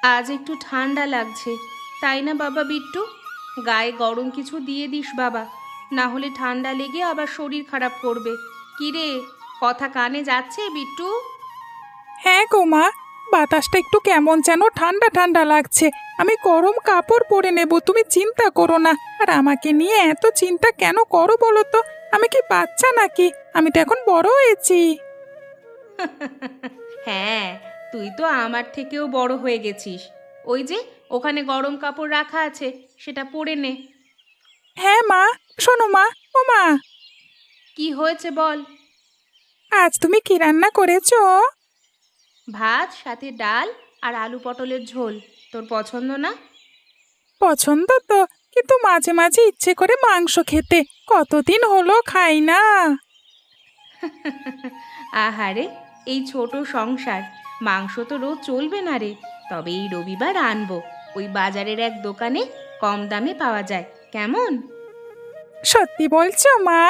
আজ একটু ঠান্ডা লাগছে, তাই না বাবা বিট্টু? গায়ে গরম কিছু দিয়ে দিস বাবা, না হলে ঠান্ডা লেগে আবার শরীর খারাপ করবে। কি রে, কথা কানে যাচ্ছে বিট্টু? হ্যাঁ গো মা, বাতাসটা একটু কেমন যেন ঠান্ডা ঠান্ডা লাগছে। আমি গরম কাপড় পরে নেব, তুমি চিন্তা করো না। আর আমাকে নিয়ে এত চিন্তা কেন করো বলো তো? আমি কি বাচ্চা নাকি? আমি তো এখন বড় হয়েছি। হ্যাঁ, তুই তো আমার থেকেও বড় হয়ে গেছিস। ওই যে ওখানে গরম কাপড় রাখা আছে, সেটা পরে নে। হ্যাঁ মা, শোনো মা, ও মা, কি হয়েছে বল? আজ তুমি কি রান্না করেছো? ভাত, সাথে ডাল আর আলু পটলের ঝোল। তোর পছন্দ না? পছন্দ তো, কিন্তু মাঝে মাঝে ইচ্ছে করে মাংস খেতে। কতদিন হলো খাই না। আহারে, এই ছোট সংসার, মাংস তো রোজ চলবে না রে। তবে এই রবিবার আনবো, ওই বাজারের এক দোকানে কম দামে পাওয়া যায়। কেমন? সত্যি বলছো মা?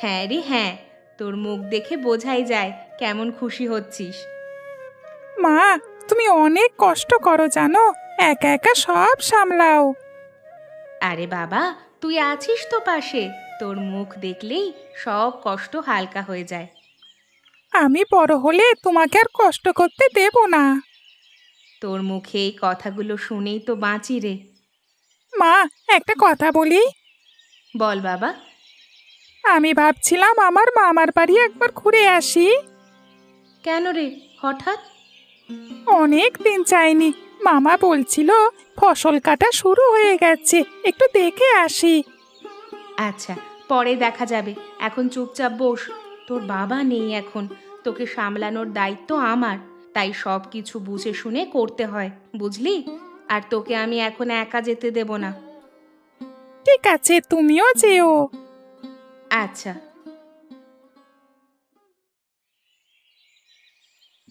হ্যাঁ রে হ্যাঁ, তোর মুখ দেখে বোঝাই যায় কেমন খুশি হচ্ছিস। মা, তুমি অনেক কষ্ট করো জানো, একা একা সব সামলাও। আরে বাবা, তুই আছিস তো পাশে, তোর মুখ দেখলেই সব কষ্ট হালকা হয়ে যায়। আমি বড় হলে তোমাকে আর কষ্ট করতে দেব না। তোর মুখে এই কথাগুলো শুনেই তো বাঁচি রে। মা, একটা কথা বলি। বল বাবা। আমি ভাবছিলাম আমার মামার বাড়ি একবার ঘুরে আসি। কেন রে, হঠাৎ? অনেক দিন যাইনি। মামা বলছিল ফসল কাটা শুরু হয়ে গেছে, একটু দেখে আসি। আচ্ছা, পরে দেখা যাবে, এখন চুপচাপ বস। তোর বাবা নেই এখন, তোকে সামলানোর দায়িত্ব আমার, তাই সব কিছু বুঝে শুনে করতে হয়, বুঝলি? আর তোকে আমি এখন একা যেতে দেব না। ঠিক আছে, তুমিও যেও। আচ্ছা।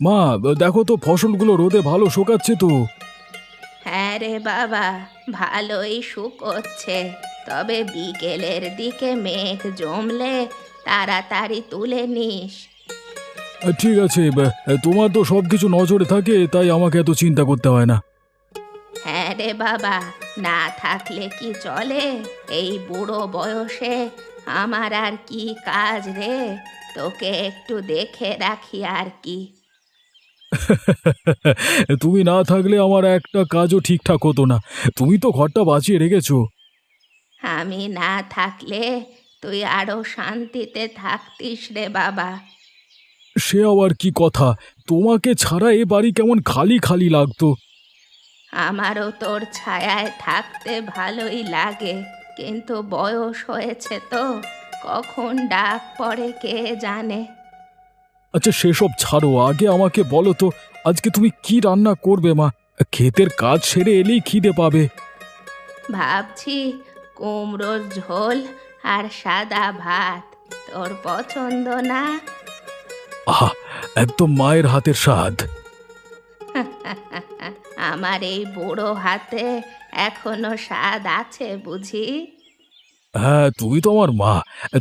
মা, দেখো তো ফসলগুলো রোদে ভালো শুকাচ্ছে তো। হ্যাঁ রে বাবা, ভালোই শুকোচ্ছে। তবে বিকেলের দিকে মেঘ জমলে তাড়াতাড়ি তুলে নিস। ঠিক আছে, তোমার তো সবকিছু নজরে থাকে, তাই আমাকে এত চিন্তা করতে হয় না। হ্যাঁ রে বাবা, না থাকলে কি চলে? এই বুড়ো বয়সে আমার আর কি কাজ রে? তোকে একটু দেখে রাখি আর কি। তুমি না থাকলে আমার একটা কাজও ঠিকঠাক হতো না। তুমি তো ঘরটা বাঁচিয়ে রেখেছো। আমি না থাকলে তুই আরো শান্তিতে থাকতিস রে বাবা। সে আবার কি কথা! তোমাকে ছাড়া এ বাড়ি কেমন খালি খালি লাগতো। আমারও তোর ছায়ায় থাকতে ভালোই লাগে, কিন্তু বয়স হয়েছে তো, কখন ডাক পড়ে কে জানে। আচ্ছা, সেসব ছাড়ো, আগে আমাকে বলো তো, আজকে তুমি কি রান্না করবে মা? ক্ষেতের কাজ সেরে এলেই খিদে পাবে। ভাবছি কুমড়োর ঝোল আর সাদা ভাত। তোর পছন্দ না? আহা, একদম মায়ের হাতের স্বাদ। আমার এই বুড়ো হাতে এখনো স্বাদ আছে বুঝি? হ্যাঁ, তুমি তো আমার মা।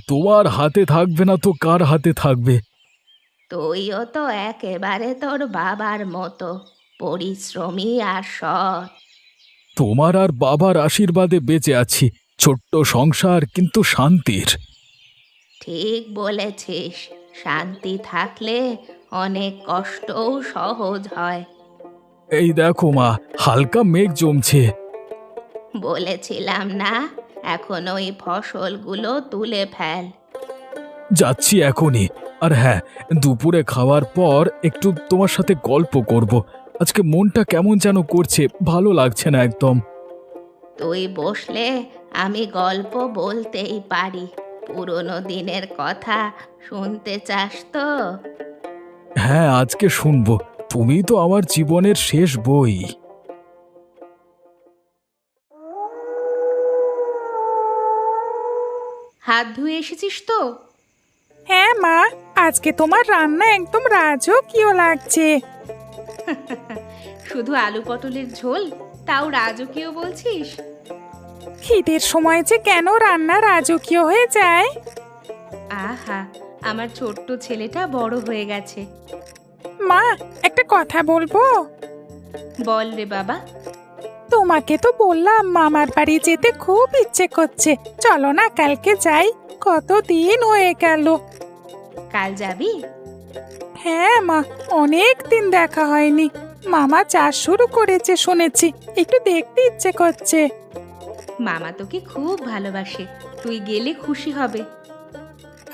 তোমার হাতে থাকবে না তো কার হাতে থাকবে? তুইও তো একেবারে তোর বাবার মতো পরিশ্রমী আর সৎ। তোমার আর বাবার আশীর্বাদে বেঁচে আছি। ছোট্ট সংসার, কিন্তু শান্তির। ঠিক বলেছিস, শান্তি থাকলে অনেক কষ্টও সহজ হয়। এই দেখো মা, হালকা মেঘ জমছে। বলেছিলাম না, এখন ওই ফসলগুলো তুলে ফেল। যাচ্ছি এখনই। আর হ্যাঁ, দুপুরে খাওয়ার পর একটু তোমার সাথে গল্প করব। আজকে মনটা কেমন যেন করছে, ভালো লাগছে না একদম। তুই বসলে আমি গল্প বলতেই পারি। পুরনো দিনের কথা শুনতে চাস তো? হ্যাঁ, আজকে শুনবো। তুমি তো আমার জীবনের শেষ বই। হাত ধুয়ে এসেছিস তো? হ্যাঁ মা, আজকে তোমার রান্না একদম রাজকীয় লাগছে। শুধু আলু পটলের ঝোল, তাও রাজকীয় বলছিস? খিদের সময় যে কেন রান্না রাজকীয় হয়ে যায়। আহা, আমার ছোট্ট ছেলেটা বড় হয়ে গেছে। মা, একটা কথা বলবো? বল রে বাবা। তোমাকে তো বললাম মামার বাড়ি যেতে খুব ইচ্ছে করছে, চলো না কালকে যাই, কতদিন হয়ে গেল। কাল যাবি? হ্যাঁ মা, অনেক দিন দেখা হয়নি। মামা চাষ শুরু করেছে শুনেছি, একটু দেখতে ইচ্ছে করছে। মামা তোকে খুব ভালোবাসে, তুই গেলে খুশি হবে।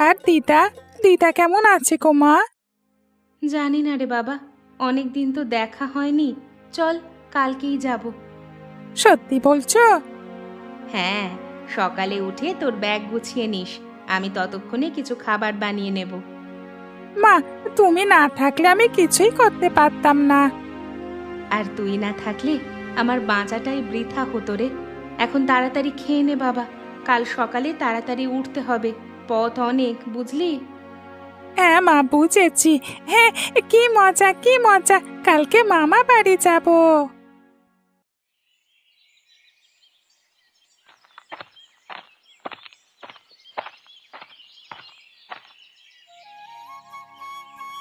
আর দিদা, দিদা কেমন আছে গো মা? জানি না রে বাবা, অনেক দিন তো দেখা হয়নি। চল কালকেই যাব। সত্যি বলছো? হ্যাঁ, সকালে উঠে তোর ব্যাগ গুছিয়ে নিস, আমি ততক্ষণে কিছু খাবার বানিয়ে নেব। মা, তুমি না থাকলে আমি কিছুই করতে পারতাম না। আর তুই না থাকলে আমার বাঁচাটাই বৃথা হতো রে। এখন তাড়াতাড়ি খেয়ে নে বাবা, কাল সকালে তাড়াতাড়ি উঠতে হবে, পথ অনেক, বুঝলি? হ্যাঁ মা, বুঝেছি। হ্যাঁ, কি মজা কি মজা, কালকে মামা বাড়ি যাব।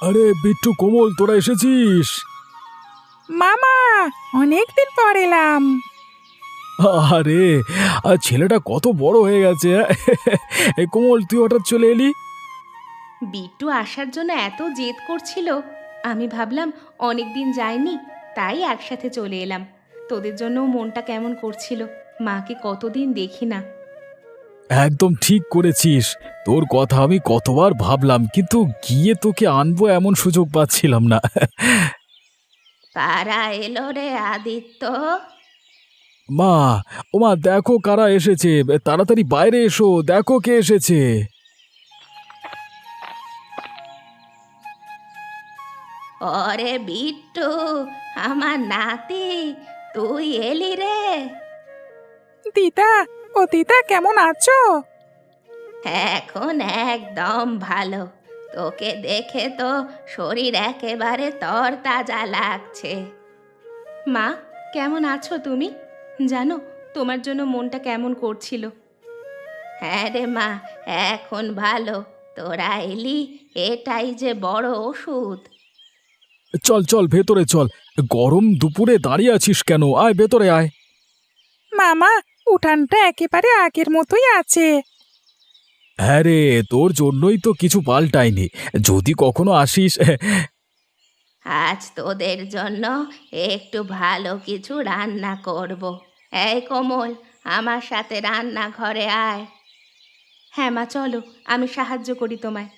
আরে বিট্টু, কোমল, তোরা এসেছিস? মামা, অনেকদিন পর এলাম। আরে, আর ছেলেটা কত বড় হয়ে গেছে! এই কোমল, তুই হঠাৎ চলে এলি? বিট্টু আসার জন্য এত জেদ করছিল, আমি ভাবলাম অনেক দিন যায়নি, তাই একসাথে চলে এলাম। তোদের জন্যও মনটা কেমন করছিল, মাকে কতদিন দেখি না। একদম ঠিক করেছিস। তোর কথা আমি কতবার ভাবলাম, কিন্তু গিয়ে তোকে আনবো এমন সুযোগ পাচ্ছিলাম না। কারা এলো রে আদিত্য? মা, ওমা, দেখো কারা এসেছে, তাড়াতাড়ি বাইরে এসো, দেখো কে এসেছে। ওরে বিট্টু, আমার নাতি, তুই এলি রে? দিদা, ও দিদা কেমন আছো? এখন একদম ভালো, তোকে দেখে তো শরীর একেবারে তরতাজা লাগছে। মা, কেমন আছো তুমি? জানো, তোমার জন্য মনটা কেমন করছিল। হ্যাঁ রে মা, এখন ভালো, তোরা এলি, এটাই যে বড় ওষুধ। চল চল, ভেতরে চল। গরম দুপুরে দাঁড়িয়ে আছিস কেন? আয়, ভেতরে আয়। মামা, উঠানটা একেবারে আগের মতোই আছে। হ্যাঁ রে, তোর জন্যই তো কিছু পাল্টায়নি। যদি কখনো আসিস। আজ তোদের জন্য একটু ভালো কিছু রান্না করব। এই কোমল, আমার সাথে রান্নাঘরে আয়। হ্যাঁ মা, চলো, আমি সাহায্য করি তোমায়।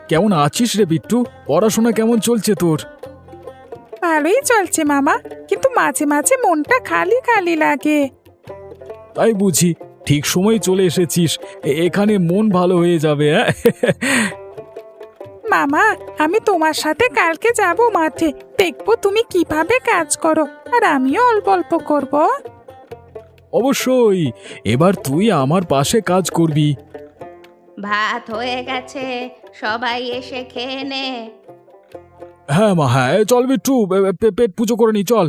কেমন আছিস রে বিট্টু? পড়াশোনা কেমন চলছে তোর? ভালোই চলছে মামা, কিন্তু মাঝে মাঝে মনটা খালি খালি লাগে। তাই বুঝি, ঠিক সময় চলে এসেছিস। এখানে মন ভালো হয়ে যাবে। হ্যাঁ, মামা, আমি তোমার সাথে কালকে যাব মাঠে, দেখবো তুমি কিভাবে কাজ করো, আর আমিও অল্প অল্প করব। অবশ্যই। এবার তুই আমার পাশে কাজ করবি। ভাত হয়ে গেছে, সবাই এসে খেয়ে নে। হ্যাঁ মা, হ্যাঁ, চল বিট্টু, পেট পুজো করে নি, চল।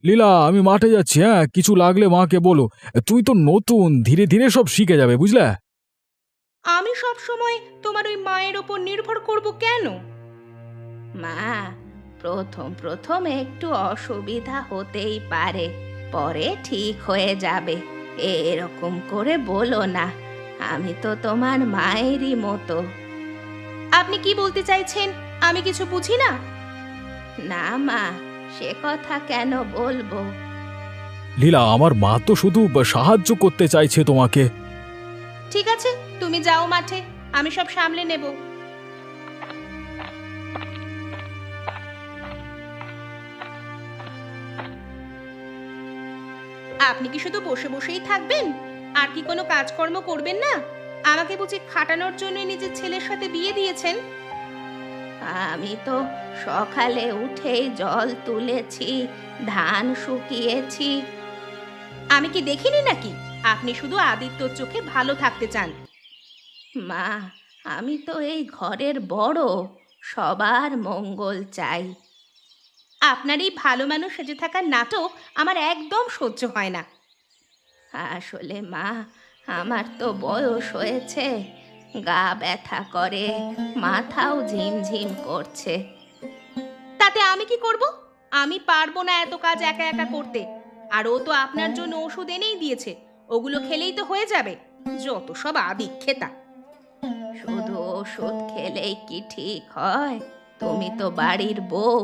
লীলা, আমি মাঠে যাচ্ছি। হ্যাঁ, কিছু লাগলে মাকে বলো। তুই তো নতুন, ধীরে ধীরে সব শিখে যাবে, বুঝলে? আমি সব সময় তোমার ওই মায়ের ওপর নির্ভর করব কেন? মা, প্রথম প্রথম একটু অসুবিধা হতেই পারে, পরে ঠিক হয়ে যাবে। এরকম করে বলো না, আমি তো তোমার মায়েরই মতো। আপনি কি বলতে চাইছেন? আমি কিছু বুঝি না। না মা, সে কথা কেন বলবো? লীলা, আমার মা তো শুধু সাহায্য করতে চাইছে তোমাকে। ঠিক আছে, তুমি যাও মাঠে, আমি সব সামলে নেব। আপনি কি শুধু বসে বসেই থাকবেন? আর কি কোনো কাজকর্ম করবেন না? আমাকে বুঝি খাটানোর জন্য নিজের ছেলের সাথে বিয়ে দিয়েছেন? আমি তো সকালে উঠেই জল তুলেছি, ধান শুকিয়েছি। আমি কি দেখিনি নাকি আপনি শুধু আদিত্যর চোখে ভালো থাকতে চান? মা, আমি তো এই ঘরের বড়, সবার মঙ্গল চাই। আপনার এই ভালো মানুষ সেজে থাকার নাটক আমার একদম সহ্য হয় না। আসলে মা, আমার তো বয়স হয়েছে, গা ব্যথা করে, মাথাও ঝিমঝিম করছে। তাতে আমি কি করব? আমি পারবো না এত কাজ একা একা করতে। আর ও তো আপনার জন্য ওষুধ এনেই দিয়েছে, ওগুলো খেলেই তো হয়ে যাবে। যত সব আদিক্ষেতা। শুধু ওষুধ খেলেই কি ঠিক হয়? তুমি তো বাড়ির বউ,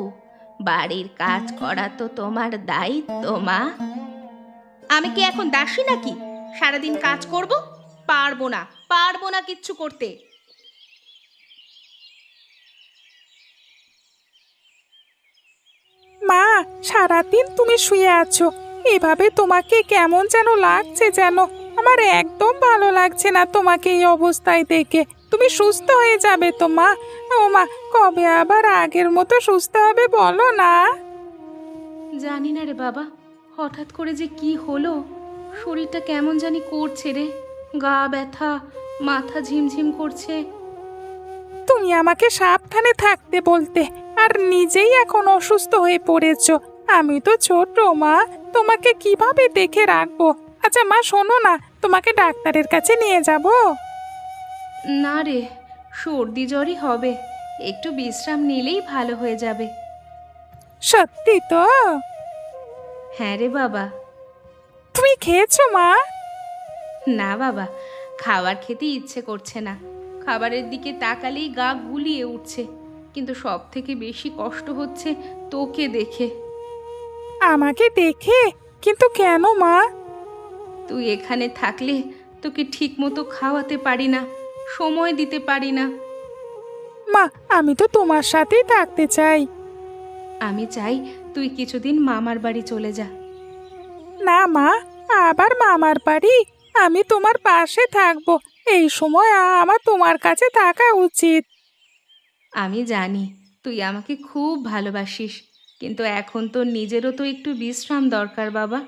বাড়ির কাজ করা তো তোমার দায়িত্ব মা। আমি কি এখন দাসী নাকি সারাদিন কাজ করব? পারবো না, পারবো না কিচ্ছু করতে। মা, সারাদিন তুমি শুয়ে আছো, এভাবে তোমাকে কেমন যেন লাগছে, যেন আমার একদম ভালো লাগছে না তোমাকে এই অবস্থায় দেখে। তুমি সুস্থ হয়ে যাবে তো মা? ও মা, কবে আবার আগের মতো সুস্থ হবে বলো না? জানি না রে বাবা, হঠাৎ করে যে কি হলো, শরীরটা কেমন জানি করছে রে। গা ব্যথা, মাথা ঝিমঝিম করছে। তুমি আমাকে সাবধানে থাকতে বলতে, আর নিজেই এখন অসুস্থ হয়ে পড়েছো। আমি তো ছোট মা, তোমাকে কিভাবে দেখে রাখবো? আচ্ছা মা, শোনো না, তোমাকে ডাক্তারের কাছে নিয়ে যাব। না রে, সর্দি জ্বরই হবে, একটু বিশ্রাম নিলেই ভালো হয়ে যাবে। সত্যি তো? হ্যাঁ রে বাবা। তুমি খেয়েছো মা? না বাবা, খাবার খেতে ইচ্ছে করছে না। খাবারের দিকে তাকালেই গা গুলিয়ে উঠছে। কিন্তু সব থেকে বেশি কষ্ট হচ্ছে তোকে দেখে। আমাকে দেখে? কিন্তু কেন মা? তুই এখানে থাকলে তোকে ঠিক মতো খাওয়াতে পারি না, সময় দিতে পারি না। মা, আমি তো তোমার সাথেই থাকতে চাই। আমি চাই তুই কিছুদিন মামার বাড়ি চলে যা। না মা, আবার মামার বাড়ি? আমি তোমার পাশে থাকবো, এই সময় আমার তোমার কাছে থাকা উচিত। আমি জানি তুই আমাকে খুব ভালোবাসিস, কিন্তু এখন তোর নিজেরও তো একটু বিশ্রাম দরকার বাবা।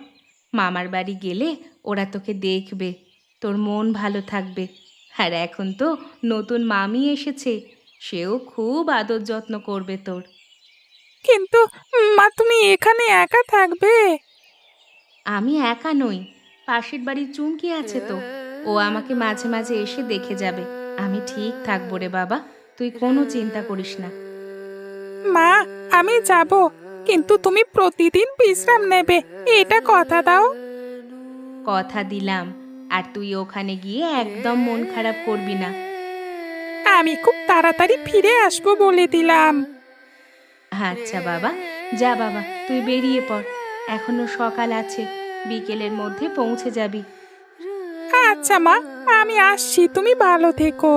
মামার বাড়ি গেলে ওরা তোকে দেখবে, তোর মন ভালো থাকবে। আর এখন তো নতুন মামি এসেছে, সেও খুব আদর যত্ন করবে তোর। কিন্তু মা, তুমি এখানে একা থাকবে? আমি একা নই, পাশের বাড়ির চুমকি আছে তো, ও আমাকে মাঝে মাঝে এসে দেখে যাবে। আমি ঠিক থাকবো রে বাবা, তুই কোনো চিন্তা করিস না। মা, আমি যাব, কিন্তু তুমি প্রতিদিন বিশ্রাম নেবে, এটা কথা দাও। কথা দিলাম, আর তুই ওখানে গিয়ে একদম মন খারাপ করবি না। আমি খুব তাড়াতাড়ি ফিরে আসবো বলে দিলাম। আচ্ছা বাবা, যা বাবা, তুই বেরিয়ে পড়, এখনো সকাল আছে, বিকেলের মধ্যে পৌঁছে যাবি। আচ্ছা মা, আমি আসছি, তুমি ভালো থেকো।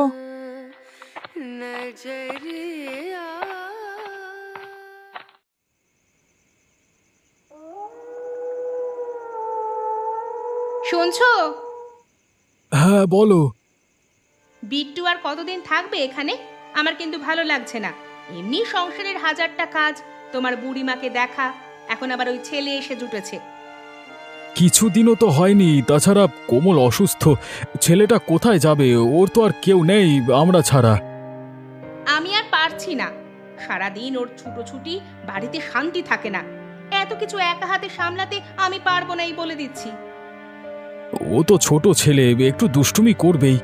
শুনছো? হ্যাঁ বলো। বিট্টু আর কতদিন থাকবে এখানে? আমার কিন্তু ভালো লাগছে না। এমনি সংসারের হাজারটা কাজ, তোমার বুড়িমাকে দেখা, এখন আবার ওই ছেলে এসে জুটেছে। কিছুদিনও তো হয়নি, তাছাড়া কোমল অসুস্থ, ছেলেটা কোথায় যাবে? ওর তো আর কেউ নেই আমরা ছাড়া। আমি আর পারছি না, সারাদিন ওর ছুটোছুটি, বাড়িতে শান্তি থাকে না। এত কিছু একা হাতে সামলাতে আমি পারবো না, এই বলে দিচ্ছি। ও তো ছোট ছেলে, একটু দুষ্টুমি করবেই।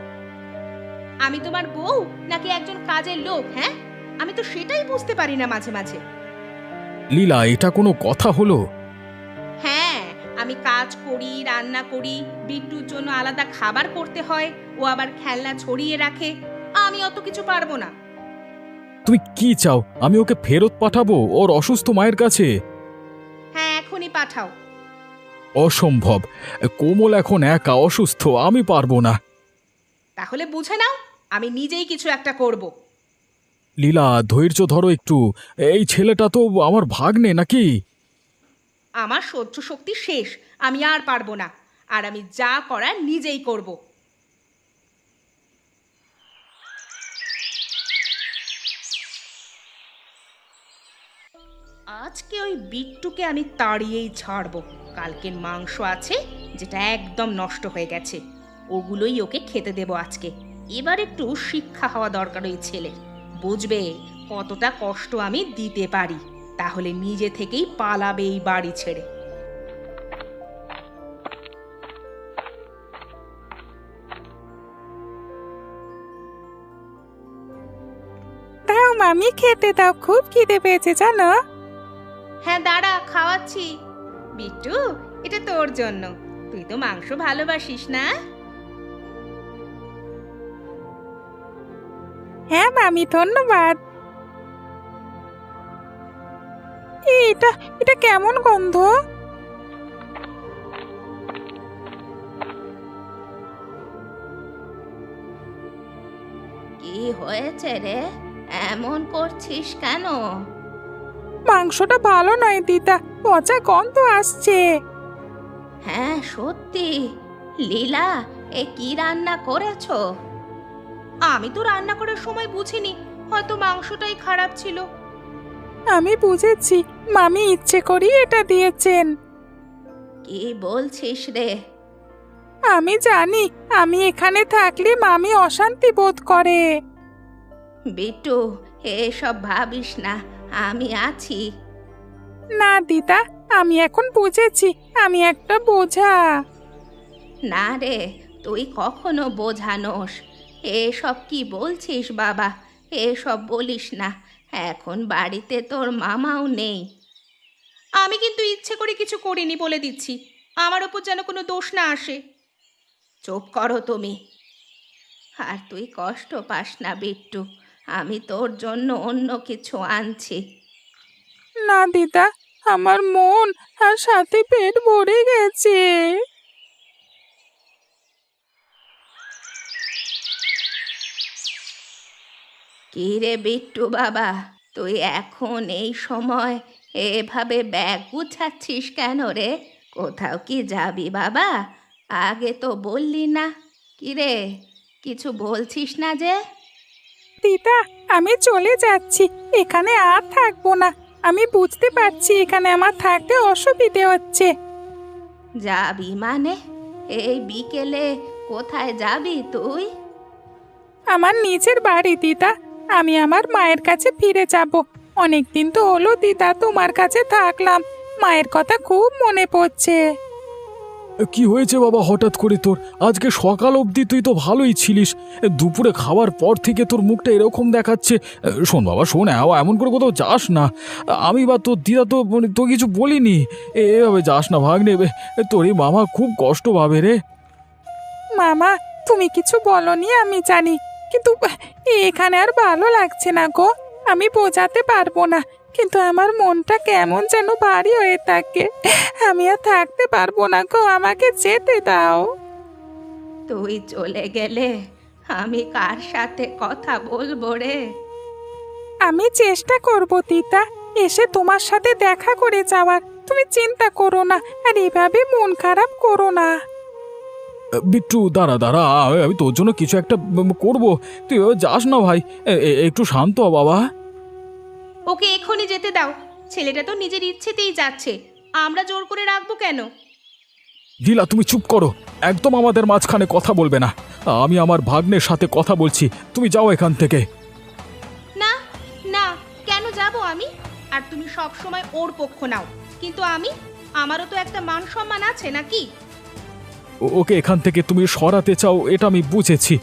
আমি তোমার বউ নাকি একজন কাজের লোক? হ্যাঁ, আমি তো সেটাই বুঝতে পারি না মাঝে মাঝে। লীলা, এটা কোনো কথা হলো? হ্যাঁ, আমি কাজ করি, রান্না করি, বিট্টুর জন্য আলাদা খাবার করতে হয়, ও আবার খেলনা ছড়িয়ে রাখে। আমি অত কিছু পারবো না। তুমি কি চাও? আমি ওকে ফেরত পাঠাবো ওর অসুস্থ মায়ের কাছে? হ্যাঁ, এখনই পাঠাও। অসম্ভব, কোমল এখন একা অসুস্থ, আমি পারবো না। তাহলে বুঝে নাও, আমি নিজেই কিছু একটা করব। লীলা, ধৈর্য ধরো একটু, এই ছেলেটা তো আমার ভাগ্নে নাকি? আমার সহ্য শক্তি শেষ, আমি আর পারবো না। আর আমি যা করার নিজেই করব। আজকে ওই বিট্টুকে আমি তাড়িয়েই ছাড়বো। কালকের মাংস আছে, যেটা একদম নষ্ট হয়ে গেছে, ওগুলোই ওকে খেতে দেবো আজকে। এবার একটু শিক্ষা হওয়া দরকার ওই ছেলের, বুঝবে কতটা কষ্ট আমি দিতে পারি। তাহলে নিজে থেকেই পালাবে এই বাড়ি ছেড়ে। দাও মামি, খেতে দাও, খুব খিদে পেয়েছে জানো। হ্যাঁ দাঁড়া, খাওয়াচ্ছি। বিট্টু, এটা তোর জন্য, তুই তো মাংস ভালোবাসিস না? হ্যাঁ মামি, ধন্যবাদ। এটা এটা কেমন গন্ধ? কি হয়েছে রে, এমন করছিস কেন? মাংসটা ভালো নয় দিদা, পচা গন্ধ আসছে। হ্যাঁ সত্যি। লীলা, এ কি রান্না করেছো? আমি তো রান্না করার সময় বুঝিনি, হয়তো মাংসটাই খারাপ ছিল। আমি বুঝেছি, মামি ইচ্ছে করি এটা দিয়েছেন। কি বলছিস রে? আমি জানি, আমি এখানে থাকলে মামি অশান্তি বোধ করে। বিট্টু, এসব ভাবিস না, আমি আছি। না দিদা, আমি এখন বুঝেছি আমি একটা বোঝা। না রে, তুই কখনো বোঝানোস। এসব কি বলছিস বাবা? এসব বলিস না, এখন বাড়িতে তোর মামাও নেই। আমি কিন্তু ইচ্ছে করে কিছু করিনি বলে দিচ্ছি, আমার ওপর যেন কোনো দোষ না আসে। চুপ করো তুমি। আর তুই কষ্ট পাস না বিট্টু, আমি তোর জন্য অন্য কিছু আনছি। না দিদা, আমার মন আর সাথে পেট ভরে গেছে। কি রে বিট্টু বাবা, তুই এখন এই সময় এভাবে ব্যাগ গুছাচ্ছিস কেন রে? কোথাও কি যাবি বাবা? আগে তো বললি না। কি রে, কিছু বলছিস না যে? দিদা, আমি চলে যাচ্ছি, এখানে আর থাকবো না। আমি বুঝতে পারছি এখানে আমার থাকতে অসুবিধে হচ্ছে। যাবি মানে? এই বিকেলে কোথায় যাবি তুই? আমার নিজের বাড়ি দিদা, আমি আমার মায়ের কাছে ফিরে যাব। অনেকদিন তো হলো দিদা তোমার কাছে থাকলাম, মায়ের কথা খুব মনে পড়ছে। কি হয়েছে বাবা হঠাৎ করে তোর? আজকে সকাল অবধি তুই তো ভালোই ছিলিস, দুপুরে খাওয়ার পর থেকে তোর মুখটা এরকম দেখাচ্ছে। শোন বাবা শোন, এমন করে কোথাও যাস না। আমি বা তোর দিদা তো তো কিছু বলিনি। এভাবে যাস না ভাগ্নে, তোর এই মামা খুব কষ্ট পাবে রে। মামা, তুমি কিছু বলনি আমি জানি, কিন্তু এখানে আর ভালো লাগছে না গো। আমি বোঝাতে পারবো না, কিন্তু আমার মনটা কেমন যেন ভারী হয়ে থাকে। আমি আর থাকতে পারবো না গো, আমাকে যেতে দাও। তুই চলে গেলে আমি কার সাথে কথা বলবো রে? আমি চেষ্টা করব দিদা, এসে তোমার সাথে দেখা করে যাওয়ার। তুমি চিন্তা করো না, আর এভাবে মন খারাপ করো না। বিট্টু দাঁড়া দাঁড়া, আমি তোর জন্য কিছু একটা করব, তুই যাস না ভাই। একটু শান্ত হ বাবা। ওকে এখনই যেতে দাও, ছেলেটা তো নিজের ইচ্ছেতেই যাচ্ছে, আমরা জোর করে রাখবো কেন? লীলা তুমি চুপ করো, একদম আমাদের মাঝখানে কথা বলবে না। আমি আমার ভাগ্নের সাথে কথা বলছি, তুমি যাও এখান থেকে। না না, কেন যাব আমি? আর তুমি সব সময় ওর পক্ষ নাও, কিন্তু আমারও তো একটা মান সম্মান আছে নাকি? ওকে এখান থেকে তুমি সরাতে চাও, এটা আমি বুঝেছি।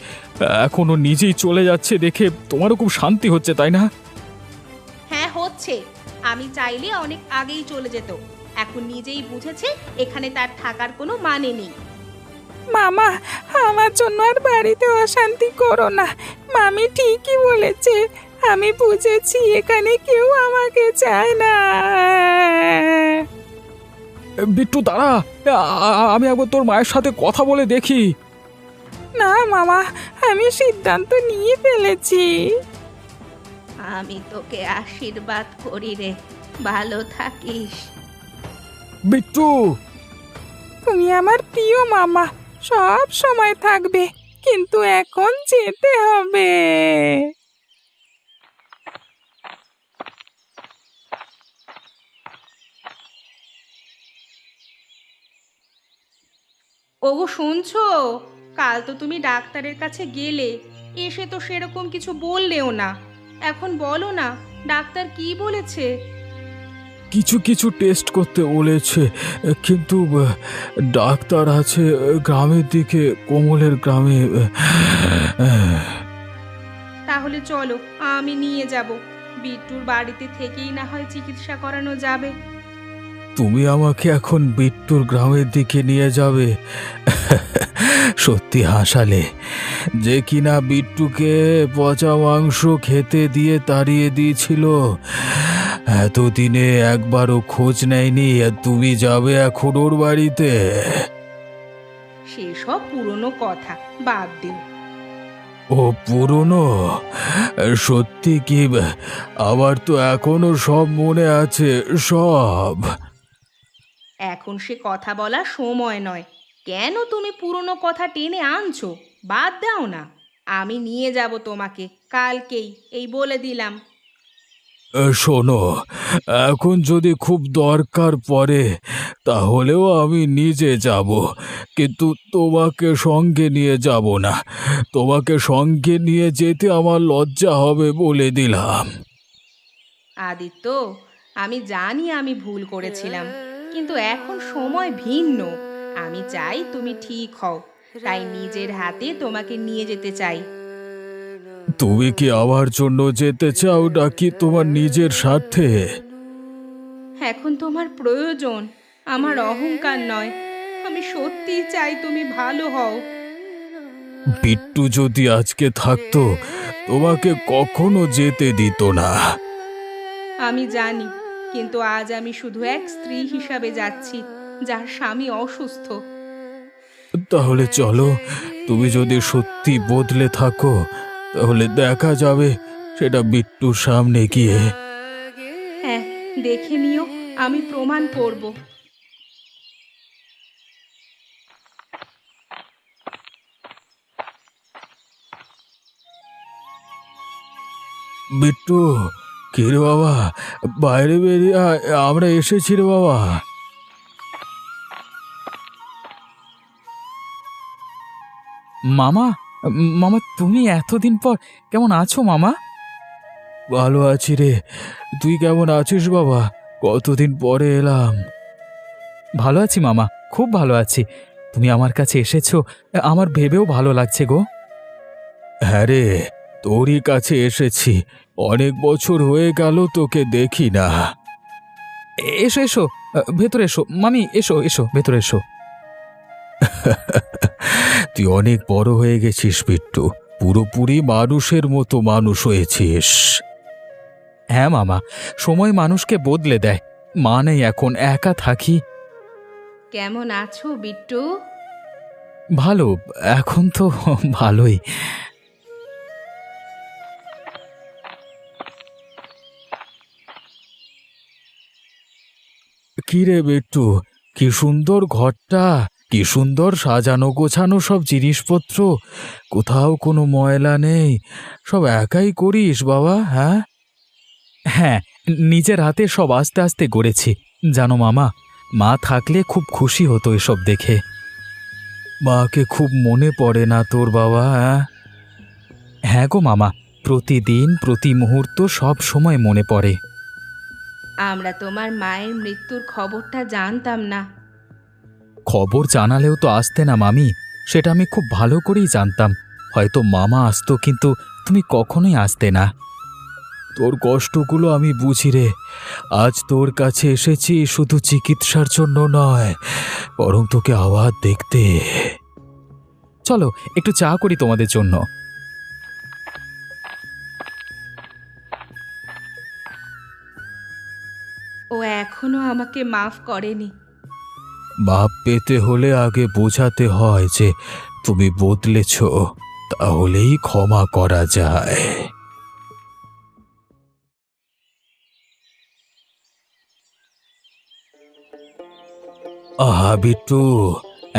এখনো নিজেই চলে যাচ্ছে দেখে তোমারও খুব শান্তি হচ্ছে, তাই না? হ্যাঁ হচ্ছে, আমি চাইলে অনেক আগেই চলে যেত। এখন নিজেই বুঝেছে এখানে তার থাকার কোনো মানে নেই। মামা, আমার জন্য আর বাড়িতে অশান্তি করো না। মামি ঠিকই বলেছে, আমি বুঝেছি এখানে কেউ আমাকে চায় না। বিট্টু দাঁড়া, আমি একবার তোর মায়ের সাথে কথা বলে দেখি। না মামা, আমি সিদ্ধান্ত নিয়ে ফেলেছি। আমি তোকে আশীর্বাদ করি রে, ভালো থাকিস। বিট্টু, তুমি আমার প্রিয় মামা, সব সময় থাকবে, কিন্তু এখন যেতে হবে। ওগো শুনছো? কাল তো তুমি ডাক্তারের কাছে গেলে, এসে তো সেরকম কিছু বললেও না। এখন বলো না, ডাক্তার কি বলেছে? কিছু কিছু টেস্ট করতে বলেছে, কিন্তু ডাক্তার আছে গ্রামের দিকে, কোমলের গ্রামে। তাহলে চলো, আমি নিয়ে যাব। বিট্টুর বাড়িতে থেকেই না হয় চিকিৎসা করানো যাবে। তুমি আমাকে এখন বিট্টুর গ্রামের দিকে নিয়ে যাবে? সত্যি হাসালে। যে কিনা বিট্টুকে পচা মাংস খেতে দিয়ে তাড়িয়ে দিয়েছিল, এতদিনে একবারও খোঁজ নেয়নি, আর তুমি যাবে এখন ওর বাড়িতে? সেসব পুরনো কথা বাদ দিন। ও পুরনো? সত্যি কি? আবার তো এখনো সব মনে আছে, সব। এখন সে কথা বলার সময় নয়। কেন তুমি পুরনো কথা টেনে আনছো? বাদ দাও না। আমি নিয়ে যাব তোমাকে কালকেই, এই বলে দিলাম। শোনো, এখন যদি খুব দরকার পড়ে তাহলেও আমি নিজে যাব, কিন্তু তোমাকে সঙ্গে নিয়ে যাব না। তোমাকে সঙ্গে নিয়ে যেতে আমার লজ্জা হবে, বলে দিলাম। আদিত্য, আমি জানি আমি ভুল করেছিলাম, কিন্তু এখন সময় ভিন্ন। আমি চাই তুমি ঠিক হও, তাই নিজের হাতে তোমাকে নিয়ে যেতে চাই। তুমি কি আমার জন্য যেতে চাও, নাকি তোমার নিজের স্বার্থে? এখন তোমার প্রয়োজন, আমার অহংকার নয়। আমি সত্যিই চাই তুমি ভালো হও। বিট্টু যদি আজকে থাকতো, তোমাকে কখনো যেতে দিত না। আমি জানি, কিন্তু আজ আমি শুধু এক স্ত্রী হিসাবে যাচ্ছি, যার স্বামী অসুস্থ। তাহলে চলো, তুমি যদি সত্যি বদলে থাকো তাহলে দেখা যাবে সেটা বিট্টুর সামনে গিয়ে। হ্যাঁ, দেখে নিও, আমি প্রমাণ করব। বিট্টু, কি রে বাবা, বাইরে বেরিয়ে আয়, আমরা এসেছি রে বাবা। মামা, মামা তুমি এতদিন পর কেমন আছো মামা? ভালো আছি রে, তুই কেমন আছিস বাবা? কতদিন পরে এলাম। ভালো আছি মামা, খুব ভালো আছি। তুমি আমার কাছে এসেছো, আমার ভেবেও ভালো লাগছে গো। হ্যাঁ রে, তোরই কাছে এসেছি। অনেক বছর হয়ে গেল তোকে দেখি না। এসো এসো, ভেতরে এসো মামি, এসো এসো ভেতরে এসো। তুই অনেক বড় হয়ে গেছিস বিট্টু, পুরোপুরি মানুষের মতো মানুষ হয়েছিস। হ্যাঁ মামা, সময় মানুষকে বদলে দেয়। মা নেই এখন, একা থাকি। কেমন আছো বিট্টু? ভালো, এখন তো ভালোই। কি রে বিট্টু, কি সুন্দর ঘরটা, কি সুন্দর সাজানো গোছানো সব জিনিসপত্র, কোথাও কোনো ময়লা নেই। সব একাই করিস বাবা? হ্যাঁ হ্যাঁ, নিজের হাতে সব আস্তে আস্তে গড়েছি। জানো মামা, মা থাকলে খুব খুশি হতো এসব দেখে। মাকে খুব মনে পড়ে না তোর বাবা? হ্যাঁ গো মামা, প্রতিদিন প্রতি মুহূর্ত সব সময় মনে পড়ে। আমরা তোমার মায়ের মৃত্যুর খবরটা জানতাম না। খবর জানালেও তো আসতে না মামি, সেটা আমি খুব ভালো করেই জানতাম। হয়তো মামা আসতো, কিন্তু তুমি কখনোই আসতে না। তোর কষ্টগুলো আমি বুঝি রে। আজ তোর কাছে এসেছি শুধু চিকিৎসার জন্য নয়, বরং তোকে আবার দেখতে। চলো একটু চা করি তোমাদের জন্য। ও এখনো আমাকে মাফ করেনি। মাপ পেতে হলে আগে বোঝাতে হয় যে তুমি বদলেছ, তাহলেই ক্ষমা করা যায়। আহা বিট্টু,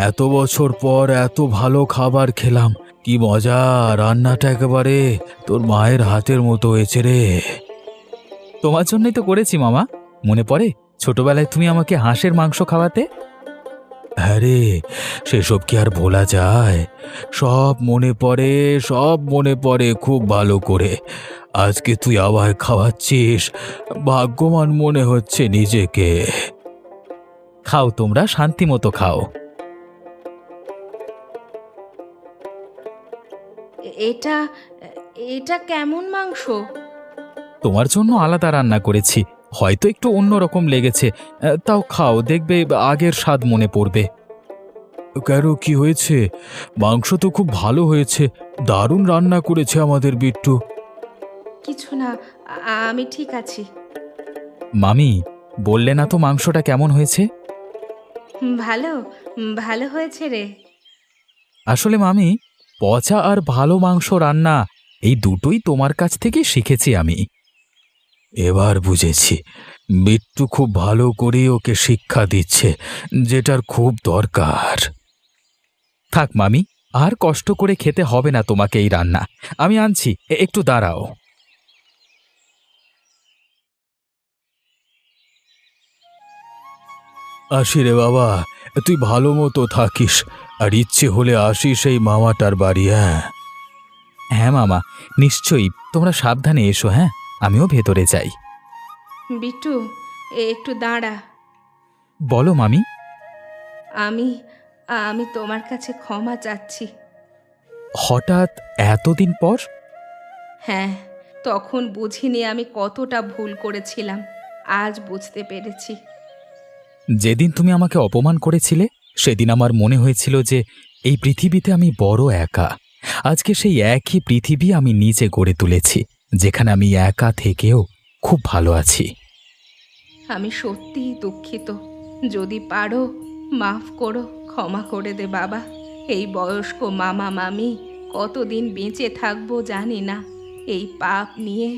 এত বছর পর এত ভালো খাবার খেলাম, কি মজা! রান্নাটা একেবারে তোর মায়ের হাতের মতো হয়েছে রে। তোমার জন্যই তো করেছি মামা। মনে পড়ে ছোটবেলায় তুমি আমাকে হাঁসের মাংস খাওয়াতে? হ্যাঁ রে, সেসব কি আর ভোলা যায়? সব মনে পড়ে, সব মনে পড়ে খুব ভালো করে। আজকে তুই আবার খাওয়াচ্ছিস, ভাগ্যবান মনে হচ্ছে নিজেকে। খাও, তোমরা শান্তি মতো খাও। এটা এটা কেমন মাংস? তোমার জন্য আলাদা রান্না করেছি, হয়তো একটু অন্যরকম লেগেছে। তাও খাও, দেখবে আগের স্বাদ মনে পড়বে। কেন, কি হয়েছে? মাংস তো খুব ভালো হয়েছে, দারুণ রান্না করেছে আমাদের বিট্টু। কিছু না, আমি ঠিক আছি। মামি, বললে না তো মাংসটা কেমন হয়েছে? ভালো, ভালো হয়েছে রে। আসলে মামি, পচা আর ভালো মাংস রান্না এই দুটোই তোমার কাছ থেকে শিখেছি আমি। এবার বুঝেছি, বিট্টু খুব ভালো করে ওকে শিক্ষা দিচ্ছে, যেটার খুব দরকার। থাক মামি, আর কষ্ট করে খেতে হবে না তোমাকে এই রান্না। আমি আনছি, একটু দাঁড়াও। আসি রে বাবা, তুই ভালো মতো থাকিস, আর ইচ্ছে হলে আসিস এই মামাটার বাড়ি। হ্যাঁ হ্যাঁ মামা, নিশ্চয়ই। তোমরা সাবধানে এসো। হ্যাঁ, আমিও ভেতরে যাই। বিট্টু, একটু দাঁড়া। বলো মামি। আমি আমি তোমার কাছে ক্ষমা চাচ্ছি। হঠাৎ এতদিন পর? হ্যাঁ, তখন বুঝিনি আমি কতটা ভুল করেছিলাম। আজ বুঝতে পেরেছি। যেদিন তুমি আমাকে অপমান করেছিলে, সেদিন আমার মনে হয়েছিল যে এই পৃথিবীতে আমি বড় একা। আজকে সেই একই পৃথিবী আমি নিজে গড়ে তুলেছি, যেখানে আমি একা থেকেও খুব ভালো আছি। আমি সত্যিই দুঃখিত। যদি পারো মাফ করো, ক্ষমা করে দে বাবা। এই বয়স্ক মামা মামি কতদিন বেঁচে থাকবো জানি না। এই পাপ নিয়ে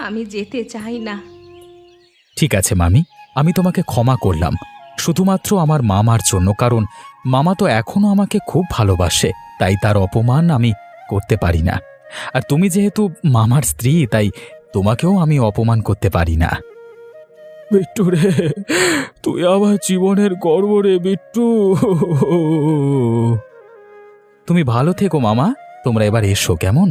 আমি যেতে চাই না। ঠিক আছে মামি, আমি তোমাকে ক্ষমা করলাম, শুধুমাত্র আমার মামার জন্য। কারণ মামা তো এখনো আমাকে খুব ভালোবাসে, তাই তার অপমান আমি করতে পারি না। আর তুমি যেহেতু মামার স্ত্রী, তাই তোমাকেও আমি অপমান করতে পারি না। বিট্টু রে, তুই আমার জীবনের গর্ব রে বিট্টু। তুমি ভালো থেকো মামা, তোমরা এবার এসো কেমন।